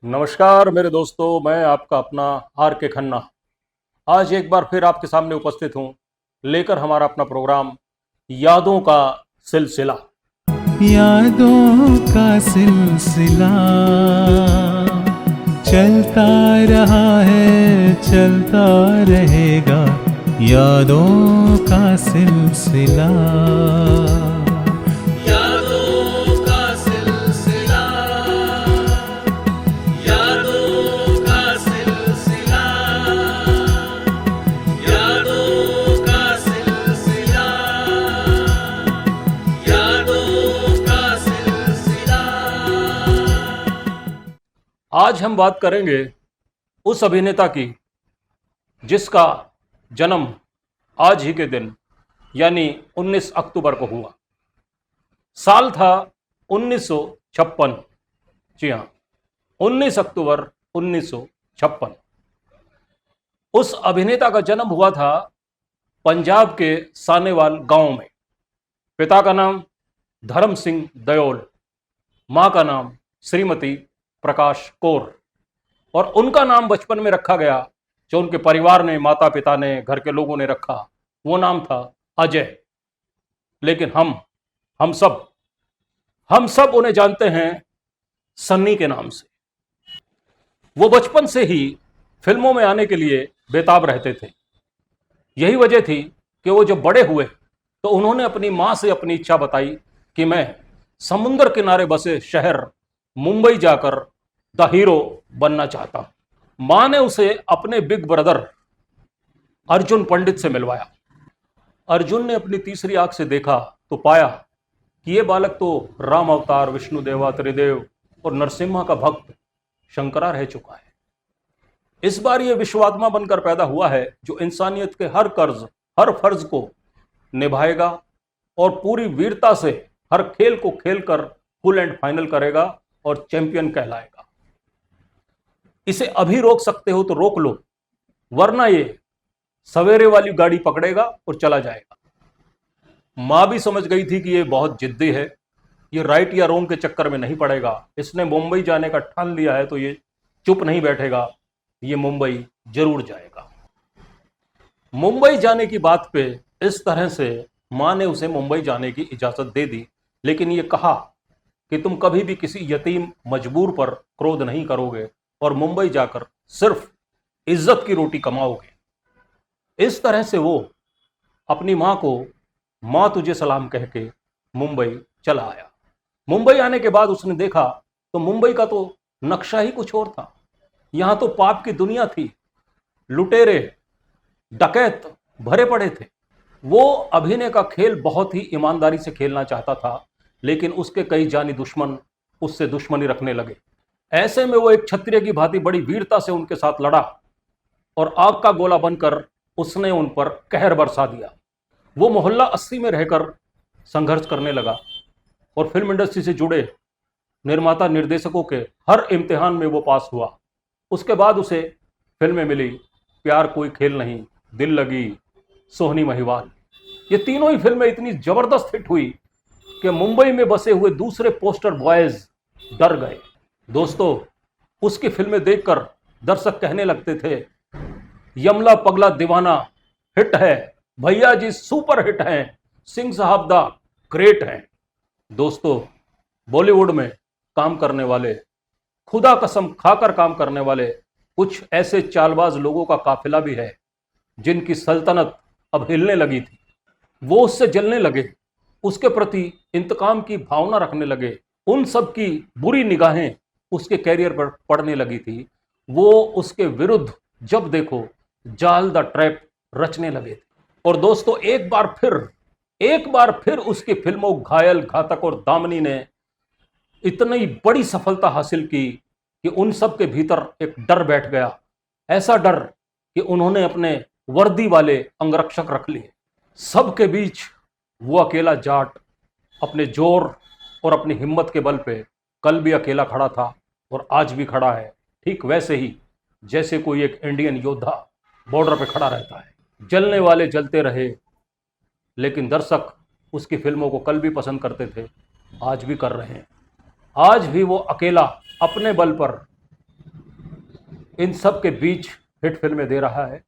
नमस्कार मेरे दोस्तों, मैं आपका अपना आर के खन्ना आज एक बार फिर आपके सामने उपस्थित हूं, लेकर हमारा अपना प्रोग्राम यादों का सिलसिला। यादों का सिलसिला चलता रहा है, चलता रहेगा। यादों का सिलसिला, यादों का सिलसिला, यादों का सिलसिला, यादों का सिलसिला, यादों का सिलसिला। आज हम बात करेंगे उस अभिनेता की जिसका जन्म आज ही के दिन यानी 19 अक्टूबर को हुआ। साल था 1956। जी हाँ, 19 अक्टूबर 1956। उस अभिनेता का जन्म हुआ था पंजाब के सानेवाल गांव में। पिता का नाम धर्म सिंह दयोल, मां का नाम श्रीमती प्रकाश कौर, और उनका नाम बचपन में रखा गया जो उनके परिवार ने, माता पिता ने, घर के लोगों ने रखा, वो नाम था अजय। लेकिन हम सब उन्हें जानते हैं सन्नी के नाम से। वो बचपन से ही फिल्मों में आने के लिए बेताब रहते थे। यही वजह थी कि वो जब बड़े हुए तो उन्होंने अपनी मां से अपनी इच्छा बताई कि मैं समुद्र किनारे बसे शहर मुंबई जाकर द हीरो बनना चाहता हूं। मां ने उसे अपने बिग ब्रदर अर्जुन पंडित से मिलवाया। अर्जुन ने अपनी तीसरी आंख से देखा तो पाया कि ये बालक तो राम अवतार, विष्णुदेवा, त्रिदेव और नरसिम्हा का भक्त शंकरा रह चुका है। इस बार ये विश्वात्मा बनकर पैदा हुआ है जो इंसानियत के हर कर्ज, हर फर्ज को निभाएगा और पूरी वीरता से हर खेल को खेलकर फुल एंड फाइनल करेगा और चैंपियन कहलाएगा। इसे अभी रोक सकते हो तो रोक लो, वरना ये सवेरे वाली गाड़ी पकड़ेगा और चला जाएगा। मां भी समझ गई थी कि ये बहुत जिद्दी है, ये राइट या रॉन्ग के चक्कर में नहीं पड़ेगा। इसने मुंबई जाने का ठान लिया है तो ये चुप नहीं बैठेगा, ये मुंबई जरूर जाएगा। मुंबई जाने की बात पे इस तरह से मां ने उसे मुंबई जाने की इजाजत दे दी, लेकिन ये कहा कि तुम कभी भी किसी यतीम मजबूर पर क्रोध नहीं करोगे और मुंबई जाकर सिर्फ इज्जत की रोटी कमाओगे। इस तरह से वो अपनी मां को मां तुझे सलाम कह के मुंबई चला आया। मुंबई आने के बाद उसने देखा तो मुंबई का तो नक्शा ही कुछ और था। यहां तो पाप की दुनिया थी, लुटेरे डकैत भरे पड़े थे। वो अभिनय का खेल बहुत ही ईमानदारी से खेलना चाहता था, लेकिन उसके कई जानी दुश्मन उससे दुश्मनी रखने लगे। ऐसे में वो एक क्षत्रिय की भांति बड़ी वीरता से उनके साथ लड़ा और आग का गोला बनकर उसने उन पर कहर बरसा दिया। वो मोहल्ला 80 में रहकर संघर्ष करने लगा और फिल्म इंडस्ट्री से जुड़े निर्माता निर्देशकों के हर इम्तिहान में वो पास हुआ। उसके बाद उसे फिल्में मिली, प्यार कोई खेल नहीं, दिल लगी, सोहनी महिवाल। ये तीनों ही फिल्में इतनी जबरदस्त हिट हुई कि मुंबई में बसे हुए दूसरे पोस्टर बॉयज डर गए। दोस्तों, उसकी फिल्में देखकर दर्शक कहने लगते थे, यमला पगला दीवाना हिट है, भैया जी सुपर हिट हैं, सिंह साहब दा ग्रेट हैं। दोस्तों, बॉलीवुड में काम करने वाले, खुदा कसम खाकर काम करने वाले कुछ ऐसे चालबाज लोगों का काफिला भी है जिनकी सल्तनत अब हिलने लगी थी। वो उससे जलने लगे, उसके प्रति इंतकाम की भावना रखने लगे। उन सब की बुरी निगाहें उसके कैरियर पर पड़ने लगी थी। वो उसके विरुद्ध जब देखो जाल द ट्रैप रचने लगे थे। और दोस्तों, एक बार फिर उसकी फिल्मों घायल, घातक और दामनी ने इतनी बड़ी सफलता हासिल की कि उन सब के भीतर एक डर बैठ गया। ऐसा डर कि उन्होंने अपने वर्दी वाले अंगरक्षक रख लिए। सबके बीच वो अकेला जाट अपने जोर और अपनी हिम्मत के बल पे कल भी अकेला खड़ा था और आज भी खड़ा है, ठीक वैसे ही जैसे कोई एक इंडियन योद्धा बॉर्डर पे खड़ा रहता है। जलने वाले जलते रहे, लेकिन दर्शक उसकी फिल्मों को कल भी पसंद करते थे, आज भी कर रहे हैं। आज भी वो अकेला अपने बल पर इन सब के बीच हिट फिल्में दे रहा है।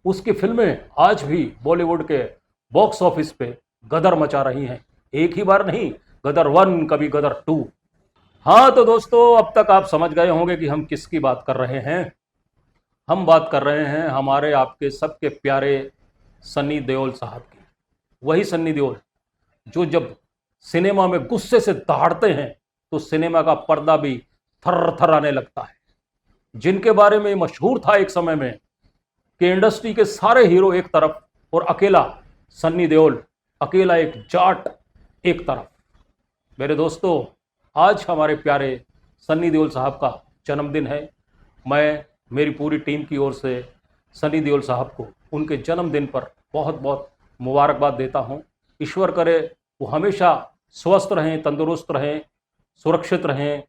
उसकी फिल्में आज भी बॉलीवुड के बॉक्स ऑफिस पे गदर मचा रही हैं। एक ही बार नहीं, गदर 1, कभी गदर 2। हाँ तो दोस्तों, अब तक आप समझ गए होंगे कि हम किसकी बात कर रहे हैं। हम बात कर रहे हैं हमारे आपके सबके प्यारे सन्नी देओल साहब की। वही सन्नी देओल जो जब सिनेमा में गुस्से से दहाड़ते हैं तो सिनेमा का पर्दा भी थर थर आने लगता है। जिनके बारे में मशहूर था एक समय में कि इंडस्ट्री के सारे हीरो एक तरफ और अकेला सन्नी देओल, अकेला एक जाट एक तरफ। मेरे दोस्तों, आज हमारे प्यारे सन्नी देओल साहब का जन्मदिन है। मैं मेरी पूरी टीम की ओर से सन्नी देओल साहब को उनके जन्मदिन पर बहुत बहुत मुबारकबाद देता हूं। ईश्वर करे वो हमेशा स्वस्थ रहें, तंदुरुस्त रहें, सुरक्षित रहें,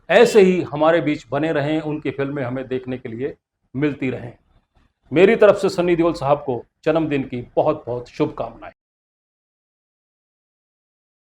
ऐसे ही हमारे बीच बने रहें, उनकी फिल्में हमें देखने के लिए मिलती रहें। मेरी तरफ से सन्नी देओल साहब को जन्मदिन की बहुत बहुत शुभकामनाएं।